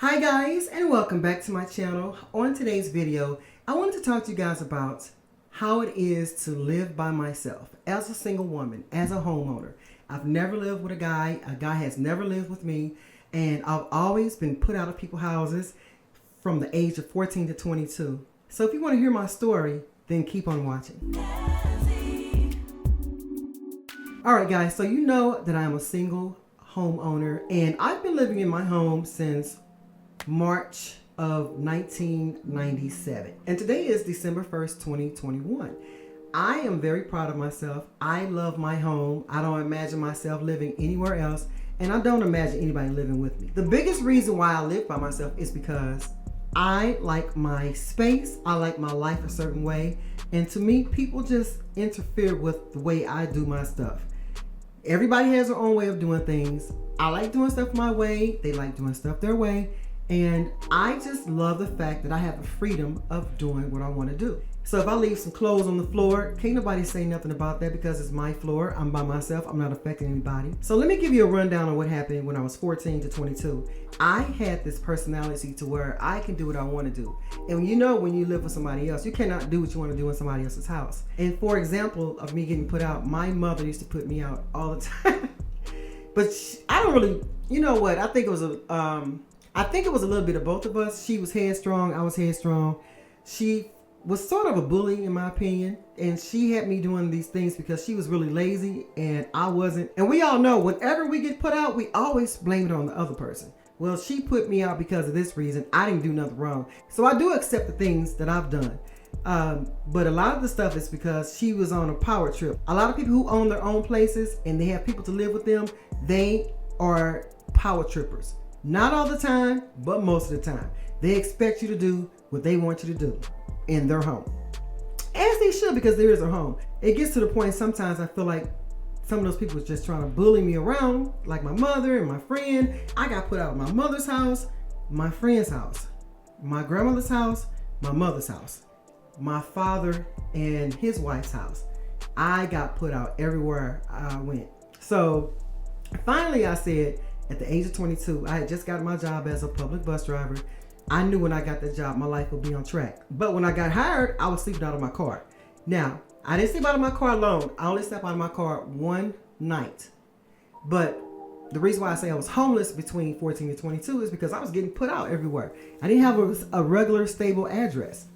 Hi guys, and welcome back to my channel. On today's video, I wanted to talk to you guys about how it is to live by myself as a single woman, as a homeowner. I've never lived with a guy has never lived with me, and I've always been put out of people's houses from the age of 14 to 22. So if you want to hear my story, then keep on watching. Alright guys, so you know that I'm a single homeowner, and I've been living in my home since March of 1997. And today is December 1st, 2021. I am very proud of myself. I love my home. I don't imagine myself living anywhere else, and I don't imagine anybody living with me. The biggest reason why I live by myself is because I like my space. I like my life a certain way. And to me, people just interfere with the way I do my stuff. Everybody has their own way of doing things. I like doing stuff my way. They like doing stuff their way. And I just love the fact that I have the freedom of doing what I want to do. So if I leave some clothes on the floor, can't nobody say nothing about that because it's my floor. I'm by myself. I'm not affecting anybody. So let me give you a rundown on what happened when I was 14 to 22. I had this personality to where I can do what I want to do. And you know, when you live with somebody else, you cannot do what you want to do in somebody else's house. And for example of me getting put out, my mother used to put me out all the time. But I don't really, you know what? I think it was a little bit of both of us. She was headstrong. I was headstrong. She was sort of a bully in my opinion. And she had me doing these things because she was really lazy and I wasn't. And we all know whenever we get put out, we always blame it on the other person. Well, she put me out because of this reason. I didn't do nothing wrong. So I do accept the things that I've done. But a lot of the stuff is because she was on a power trip. A lot of people who own their own places and they have people to live with them, they are power trippers. Not all the time, but most of the time. They expect you to do what they want you to do in their home. As they should, because there is a home. It gets to the point sometimes I feel like some of those people are just trying to bully me around, like my mother and my friend. I got put out of my mother's house, my friend's house, my grandmother's house, my mother's house, my father and his wife's house. I got put out everywhere I went. So finally I said, at the age of 22, I had just got my job as a public bus driver. I knew when I got that job, my life would be on track. But when I got hired, I was sleeping out of my car. Now, I didn't sleep out of my car alone. I only slept out of my car one night. But the reason why I say I was homeless between 14 and 22 is because I was getting put out everywhere. I didn't have a regular, stable address.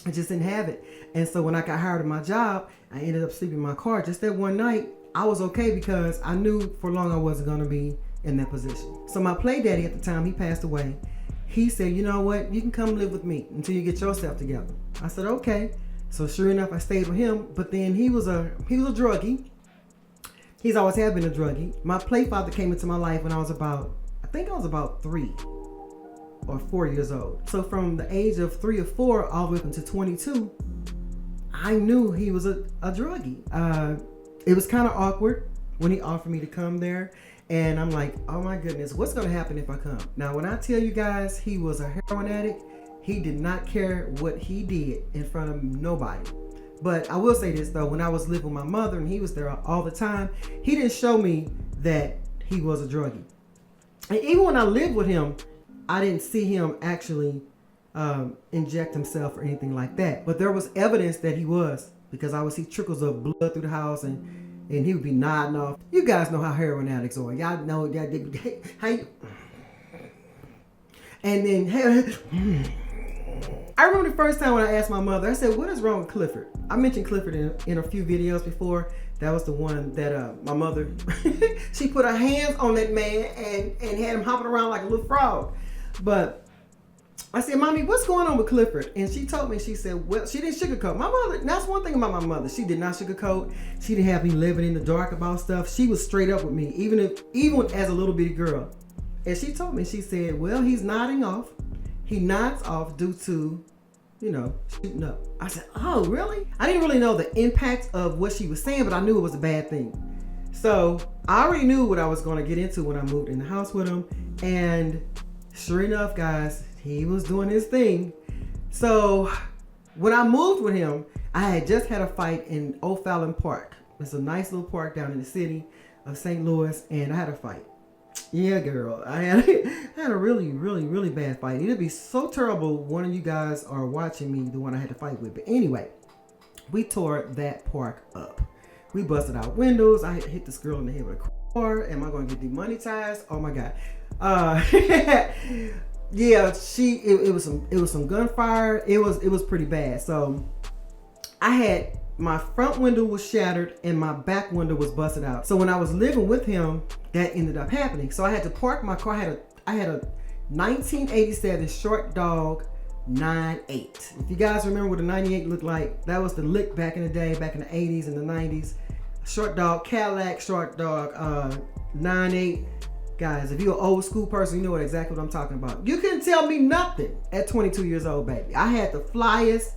I just didn't have it. And so when I got hired at my job, I ended up sleeping in my car. Just that one night, I was okay because I knew for long I wasn't going to be in that position. So my play daddy at the time, he passed away. He said, you know what, you can come live with me until you get yourself together. I said, okay. So sure enough, I stayed with him. But then he was a druggie. He's always had been a druggie. My play father came into my life when I was about 3 or 4 years old. So from the age of 3 or 4 all the way up until 22, I knew he was a druggie. It was kind of awkward when he offered me to come there. And I'm like, oh my goodness, what's going to happen if I come? Now, when I tell you guys he was a heroin addict, he did not care what he did in front of nobody. But I will say this though, when I was living with my mother and he was there all the time, he didn't show me that he was a druggie. And even when I lived with him, I didn't see him actually inject himself or anything like that. But there was evidence that he was, because I would see trickles of blood through the house and he would be nodding off. You guys know how heroin addicts are. Y'all know that how you, and then I remember the first time when I asked my mother, I said, what is wrong with Clifford? I mentioned Clifford in a few videos before. That was the one that my mother, she put her hands on that man and had him hopping around like a little frog. But I said, Mommy, what's going on with Clifford? And she told me, she said, well, she didn't sugarcoat. My mother, that's one thing about my mother. She did not sugarcoat. She didn't have me living in the dark about stuff. She was straight up with me, even as a little bitty girl. And she told me, she said, well, he's nodding off. He nods off due to, shooting up. I said, oh, really? I didn't really know the impact of what she was saying, but I knew it was a bad thing. So I already knew what I was going to get into when I moved in the house with him. And sure enough, guys, he was doing his thing. So when I moved with him, I had just had a fight in O'Fallon Park. It's a nice little park down in the city of St. Louis, and I had a fight. Yeah, girl. I had a really, really, really bad fight. It'd be so terrible one of you guys are watching me, the one I had to fight with. But anyway, we tore that park up. We busted out windows. I hit this girl in the head with a car. Am I going to get demonetized? Oh my God. Yeah, it was some gunfire. It was pretty bad. So I had, my front window was shattered and my back window was busted out. So when I was living with him, that ended up happening. So I had to park my car. I had a 1987 short dog 98. If you guys remember what a 98 looked like, that was the lick back in the day, back in the 80s and the 90s. Short dog Cadillac, short dog 98. Guys, if you're an old school person, you know exactly what I'm talking about. You couldn't tell me nothing at 22 years old, baby. I had the flyest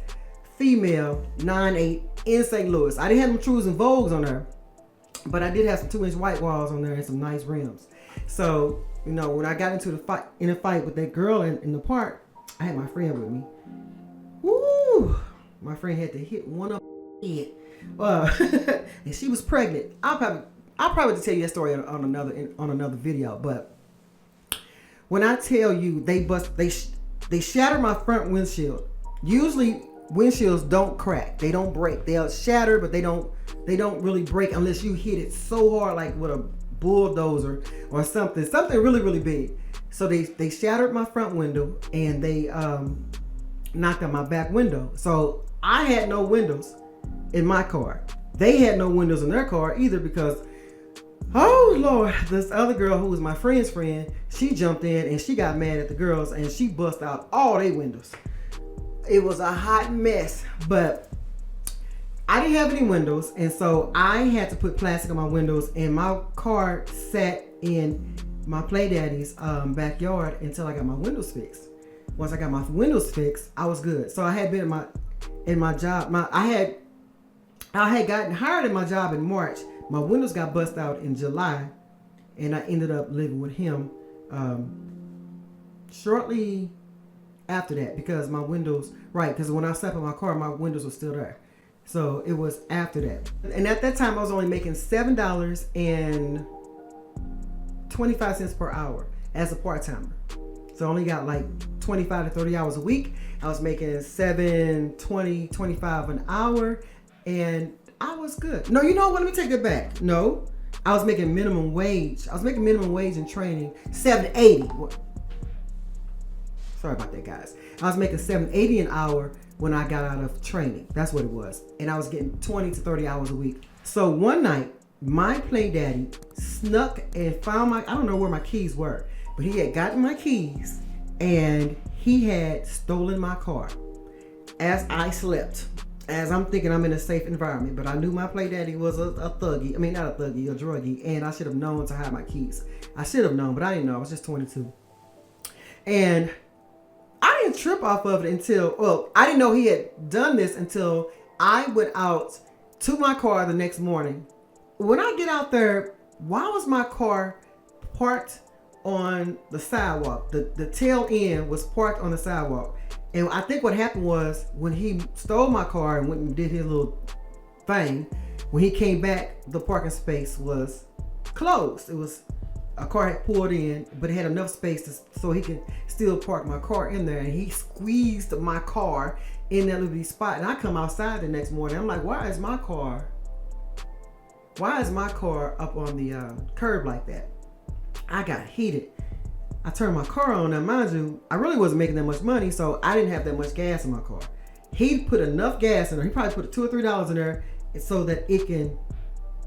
female 9.8 in St. Louis. I didn't have them Trues and Vogues on there, but I did have some 2-inch white walls on there and some nice rims. So, you know, when I got into a fight with that girl in the park, I had my friend with me. Woo! My friend had to hit one up head. And she was pregnant. I'll probably tell you that story on another video. But when I tell you they shattered my front windshield. Usually windshields don't crack, they don't break. They'll shatter, but they don't really break unless you hit it so hard, like with a bulldozer or something really, really big. So they shattered my front window and they knocked out my back window. So I had no windows in my car. They had no windows in their car either, because oh Lord, this other girl who was my friend's friend, she jumped in and she got mad at the girls and she bust out all their windows. It was a hot mess, but I didn't have any windows, and so I had to put plastic on my windows, and my car sat in my play daddy's backyard until I got my windows fixed. Once I got my windows fixed, I was good. So I had been in my job. I had gotten hired in my job in March. My windows got bust out in July, and I ended up living with him shortly after that, because my windows, because when I slept in my car, my windows were still there. So it was after that. And at that time, I was only making $7.25 per hour as a part-timer. So I only got like 25 to 30 hours a week. I was making $7.20, $25 an hour, and I was good. No, you know what? Let me take it back. No, I was making minimum wage. I was making minimum wage in training, $7.80. Sorry about that, guys. I was making $7.80 an hour when I got out of training. That's what it was. And I was getting 20 to 30 hours a week. So one night, my play daddy snuck and found I don't know where my keys were, but he had gotten my keys and he had stolen my car as I slept. As I'm thinking I'm in a safe environment, but I knew my play daddy was a thuggy. I mean, not a thuggy, a druggie, and I should have known to hide my keys. I should have known, but I didn't know. I was just 22. And I didn't trip off of it I didn't know he had done this until I went out to my car the next morning. When I get out there, why was my car parked on the sidewalk? The tail end was parked on the sidewalk. And I think what happened was when he stole my car and went and did his little thing, when he came back, the parking space was closed. It was a car had pulled in, but it had enough space so he could still park my car in there. And he squeezed my car in that little spot. And I come outside the next morning. I'm like, why is my car up on the curb like that? I got heated. I turned my car on. Now, mind you, I really wasn't making that much money, so I didn't have that much gas in my car. He put enough gas in there. He probably put $2 or $3 in there so that it can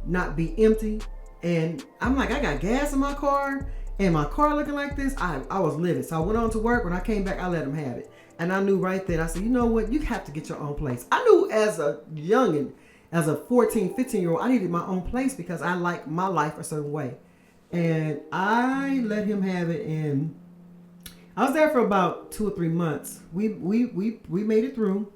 not be empty. And I'm like, I got gas in my car, and my car looking like this. I was livid. So I went on to work. When I came back, I let him have it. And I knew right then, I said, you know what? You have to get your own place. I knew as a youngin', as a 14, 15-year-old, I needed my own place because I like my life a certain way. And I let him have it, and I was there for about 2 or 3 months. We made it through,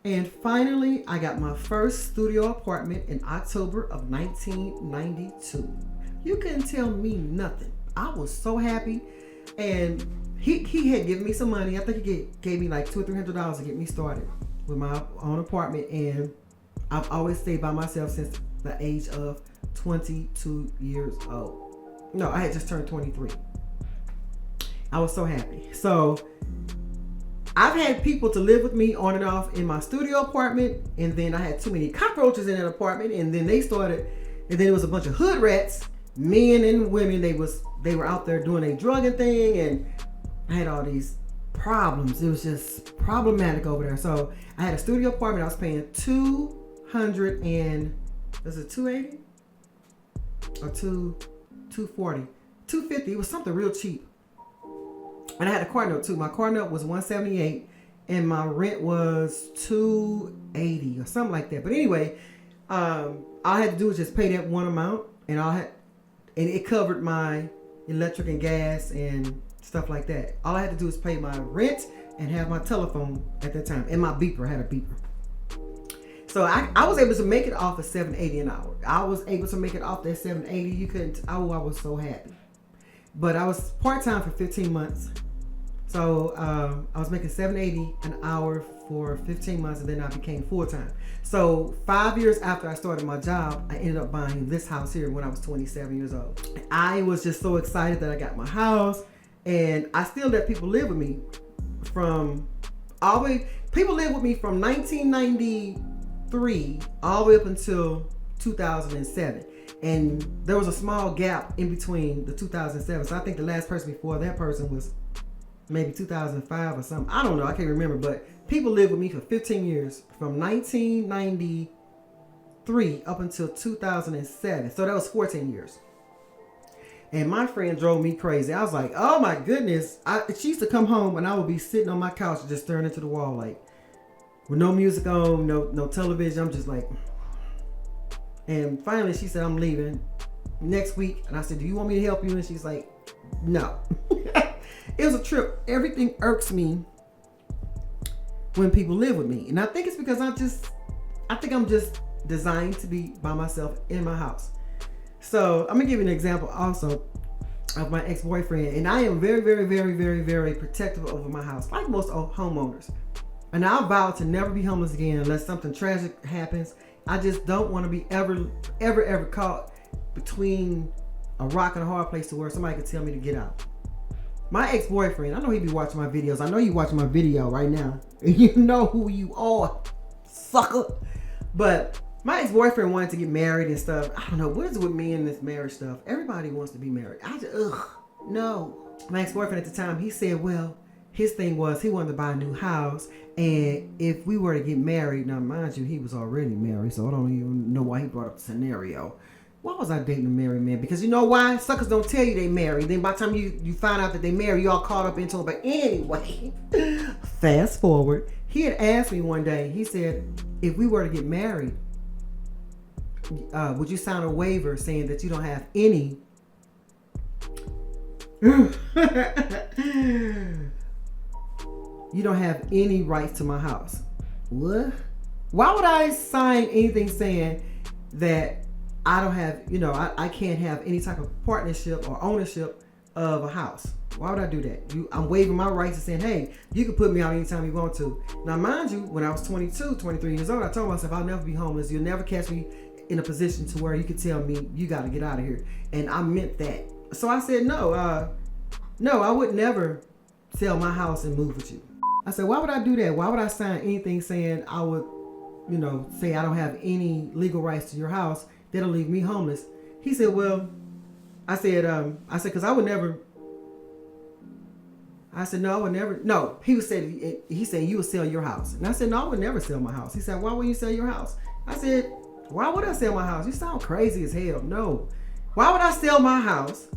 and finally I got my first studio apartment in October of 1992. You couldn't tell me nothing. I was so happy, and he had given me some money. I think he gave me like $200 or $300 to get me started with my own apartment, and I've always stayed by myself since the age of 22 years old. No, I had just turned 23. I was so happy. So I've had people to live with me on and off in my studio apartment, and then I had too many cockroaches in that apartment, and then and then it was a bunch of hood rats, men and women. They were out there doing a drugging thing, and I had all these problems. It was just problematic over there. So I had a studio apartment. I was paying $280 or $240, $250. It was something real cheap. And I had a car note too. My car note was $178, and my rent was $280 or something like that. But anyway, all I had to do was just pay that one amount, and it covered my electric and gas and stuff like that. All I had to do was pay my rent and have my telephone at that time, and my beeper. I had a beeper. So I was able to make it off of $780 an hour. I was able to make it off that $780. You couldn't. I was so happy. But I was part-time for 15 months. So I was making $780 an hour for 15 months, and then I became full-time. So 5 years after I started my job, I ended up buying this house here when I was 27 years old. I was just so excited that I got my house, and I still let people live with me people lived with me from 1993 all the way up until 2007. And there was a small gap in between the 2007. So I think the last person before that person was maybe 2005 or something. I don't know. I can't remember. But people lived with me for 15 years, from 1993 up until 2007. So that was 14 years. And my friend drove me crazy. I was like, oh my goodness. She used to come home and I would be sitting on my couch just staring into the wall, like, with no music on, no television. I'm just like... And finally she said, I'm leaving next week. And I said, do you want me to help you? And she's like, no. It was a trip. Everything irks me when people live with me. And I think it's because I think I'm just designed to be by myself in my house. So I'm gonna give you an example also of my ex-boyfriend. And I am very, very, very, very, very protective over my house, like most homeowners. And I vow to never be homeless again unless something tragic happens. I just don't want to be ever caught between a rock and a hard place to where somebody could tell me to get out. My ex-boyfriend, I know he be watching my videos. I know you watching my video right now. You know who you are, sucker. But my ex-boyfriend wanted to get married and stuff. I don't know, what is it with me and this marriage stuff? Everybody wants to be married. No. My ex-boyfriend at the time, he said, well, his thing was he wanted to buy a new house, and if we were to get married, now mind you, he was already married, so I don't even know why he brought up the scenario. Why was I dating a married man? Because you know why? Suckers don't tell you they married. Then by the time you find out that they married, you all caught up into it. But anyway, fast forward. He had asked me one day, he said, if we were to get married, would you sign a waiver saying that you don't have any you don't have any rights to my house? What? Why would I sign anything saying that I don't have, I can't have any type of partnership or ownership of a house? Why would I do that? I'm waiving my rights and saying, hey, you can put me out anytime you want to. Now, mind you, when I was 22, 23 years old, I told myself I'll never be homeless. You'll never catch me in a position to where you could tell me you got to get out of here. And I meant that. So I said, no, I would never sell my house and move with you. I said, why would I do that? Why would I sign anything saying I would, say I don't have any legal rights to your house? That'll leave me homeless. He said, well, I said, because I would never. I said, no, I would never. No, he said you would sell your house. And I said, no, I would never sell my house. He said, why would you sell your house? I said, why would I sell my house? You sound crazy as hell. No. Why would I sell my house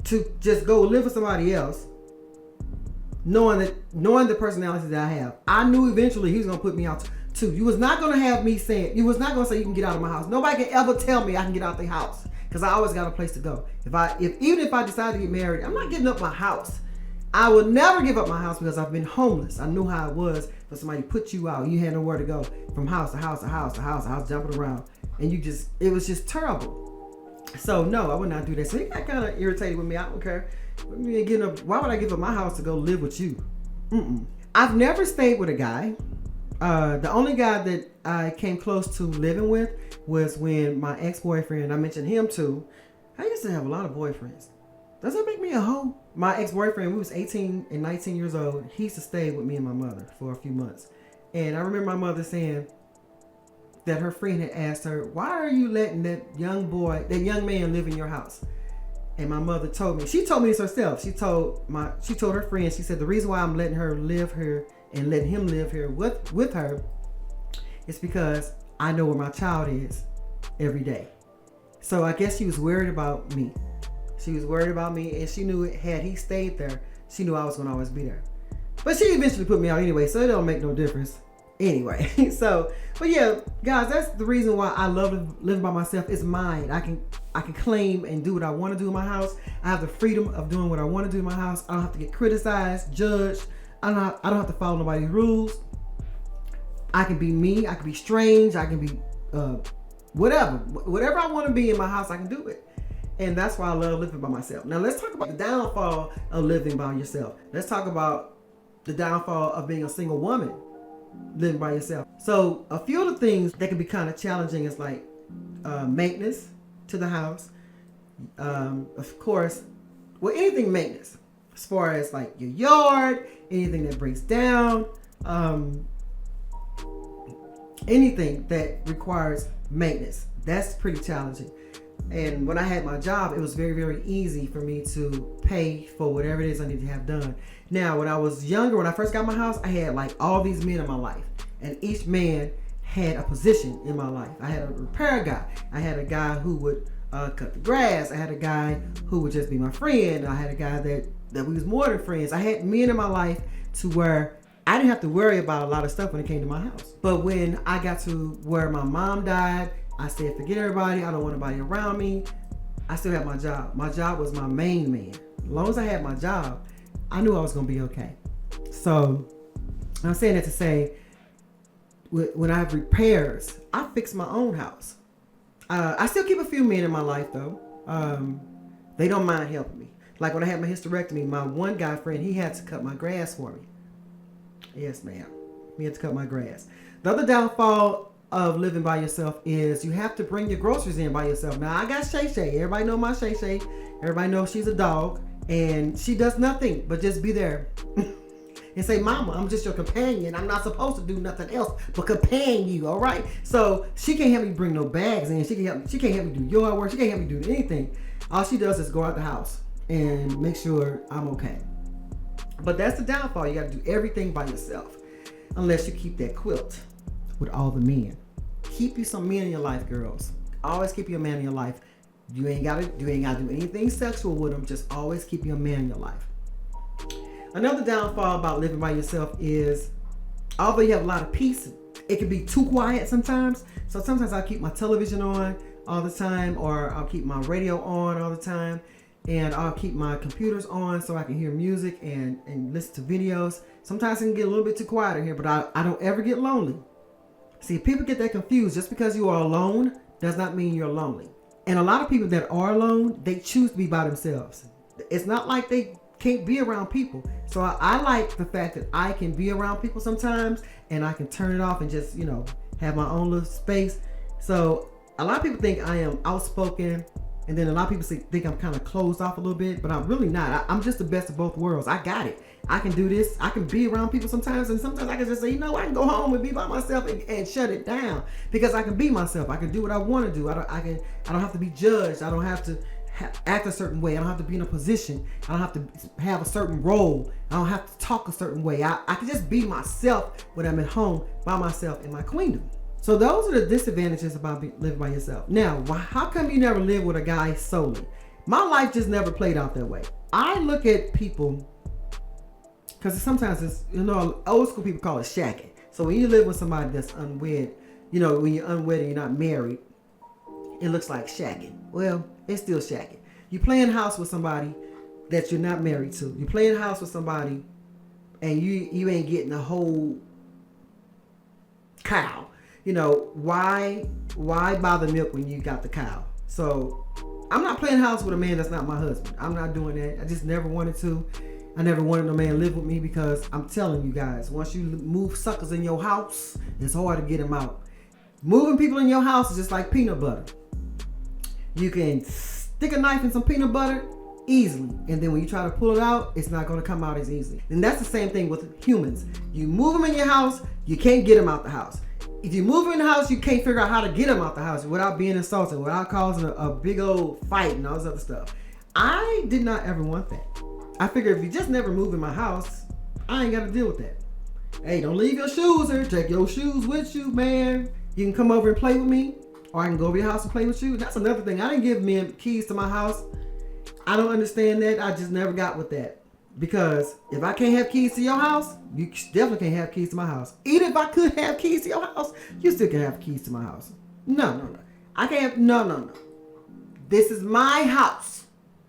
to just go live with somebody else, knowing the personality that I have? I knew eventually he was gonna put me out too. You was not gonna have me saying, you was not gonna say you can get out of my house. Nobody can ever tell me I can get out the house, because I always got a place to go. Even if I decide to get married, I'm not giving up my house. I will never give up my house because I've been homeless. I knew how it was for somebody to put you out. You had nowhere to go, from house to house to house to house to house, jumping around, and it was just terrible. So no, I would not do that. So he got kind of irritated with me. I don't care. Why would I give up my house to go live with you? I've never stayed with a guy. The only guy that I came close to living with was when my ex-boyfriend, I mentioned him too, I used to have a lot of boyfriends. Does that make me a hoe? My ex-boyfriend, we was 18 and 19 years old. He used to stay with me and my mother for a few months. And I remember my mother saying that her friend had asked her, why are you letting that young man live in your house? And my mother told me, she told me this herself. She told her friend, she said, the reason why I'm letting her live here and letting him live here with her is because I know where my child is every day. So I guess she was worried about me. She was worried about me, and she knew had he stayed there, she knew I was going to always be there. But she eventually put me out anyway, so it don't make no difference anyway. But yeah, guys, that's the reason why I love living by myself. It's mine. I can claim and do what I want to do in my house. I have the freedom of doing what I want to do in my house. I don't have to get criticized, judged. I don't have to follow nobody's rules. I can be me. I can be strange. I can be whatever I want to be in my house. I can do it. And that's why I love living by myself. Now let's talk about the downfall of living by yourself. Let's talk about the downfall of being a single woman living by yourself. So a few of the things that can be kind of challenging is like maintenance to the house. Of course, well, anything maintenance as far as like your yard, anything that breaks down, anything that requires maintenance. That's pretty challenging. And when I had my job, it was very, very easy for me to pay for whatever it is I need to have done. Now, when I was younger, when I first got my house, I had like all these men in my life. And each man had a position in my life. I had a repair guy. I had a guy who would cut the grass. I had a guy who would just be my friend. I had a guy that we was more than friends. I had men in my life to where I didn't have to worry about a lot of stuff when it came to my house. But when I got to where my mom died, I said, forget everybody. I don't want anybody around me. I still had my job. My job was my main man. As long as I had my job, I knew I was going to be okay. So I'm saying that to say, when I have repairs, I fix my own house. I still keep a few men in my life, though. They don't mind helping me. Like when I had my hysterectomy, my one guy friend, he had to cut my grass for me. Yes, ma'am. He had to cut my grass. The other downfall of living by yourself is you have to bring your groceries in by yourself. Now, I got Shay Shay. Everybody know my Shay Shay. Everybody knows she's a dog, and she does nothing but just be there and say, Mama, I'm just your companion. I'm not supposed to do nothing else but companion you, all right? So she can't help me bring no bags in. She can't help me do yard work. She can't help me do anything. All she does is go out the house and make sure I'm okay. But that's the downfall. You got to do everything by yourself unless you keep that quilt with all the men. Keep you some men in your life, girls. Always keep your man in your life. You ain't gotta do anything sexual with them. Just always keep your man in your life. Another downfall about living by yourself is, although you have a lot of peace, it can be too quiet sometimes. So sometimes I'll keep my television on all the time, or I'll keep my radio on all the time, and I'll keep my computers on so I can hear music and listen to videos. Sometimes it can get a little bit too quiet in here, but I don't ever get lonely. See, people get that confused. Just because you are alone does not mean you're lonely. And a lot of people that are alone, they choose to be by themselves. It's not like they can't be around people. So I like the fact that I can be around people sometimes, and I can turn it off and just, have my own little space. So a lot of people think I am outspoken, and then a lot of people think I'm kind of closed off a little bit, but I'm really not. I'm just the best of both worlds. I got it. I can do this. I can be around people sometimes, and sometimes I can just say, I can go home and be by myself and shut it down, because I can be myself. I can do what I want to do. I don't have to be judged. I don't have to act a certain way. I don't have to be in a position. I don't have to have a certain role. I don't have to talk a certain way. I can just be myself when I'm at home by myself in my queendom. So those are the disadvantages about living by yourself. Now, how come you never live with a guy solely? My life just never played out that way. I look at people, because sometimes it's, old school people call it shacking. So when you live with somebody that's unwed, when you're unwed and you're not married, it looks like shacking. Well, it's still shacking. You playing house with somebody that you're not married to. You playing house with somebody and you ain't getting a whole cow. Why buy the milk when you got the cow? So I'm not playing house with a man that's not my husband. I'm not doing that. I just never wanted to. I never wanted no man to live with me, because I'm telling you guys, once you move suckers in your house, it's hard to get them out. Moving people in your house is just like peanut butter. You can stick a knife in some peanut butter easily. And then when you try to pull it out, it's not going to come out as easily. And that's the same thing with humans. You move them in your house, you can't get them out the house. If you move them in the house, you can't figure out how to get them out the house without being insulted, without causing a big old fight and all this other stuff. I did not ever want that. I figured if you just never move in my house, I ain't got to deal with that. Hey, don't leave your shoes here. Take your shoes with you, man. You can come over and play with me, or I can go over your house and play with you. That's another thing. I didn't give men keys to my house. I don't understand that. I just never got with that. Because if I can't have keys to your house, you definitely can't have keys to my house. Even if I could have keys to your house, you still can't have keys to my house. No. I can't have, no. This is my house,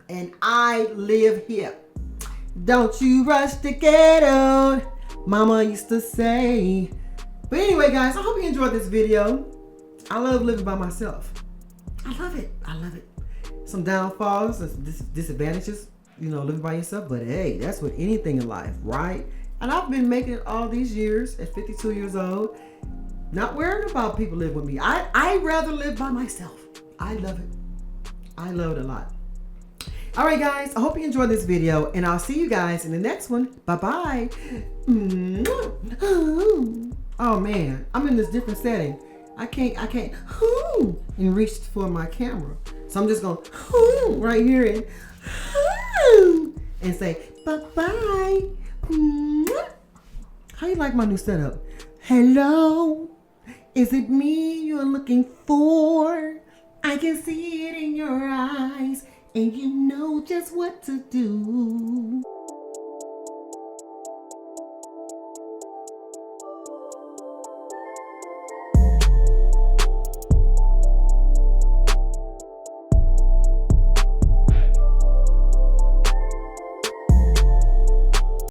and I live here. Don't you rush to get out, Mama used to say. But anyway, guys, I hope you enjoyed this video. I love living by myself. I love it. Some downfalls, disadvantages, living by yourself. But hey, that's with anything in life, right? And I've been making it all these years at 52 years old. Not worrying about people living with me. I rather live by myself. I love it. I love it a lot. All right, guys, I hope you enjoyed this video, and I'll see you guys in the next one. Bye-bye. Oh, man, I'm in this different setting. I can't and reach for my camera. So I'm just going right here and say bye-bye. How you like my new setup? Hello, is it me you're looking for? I can see it in your eyes, and you know just what to do.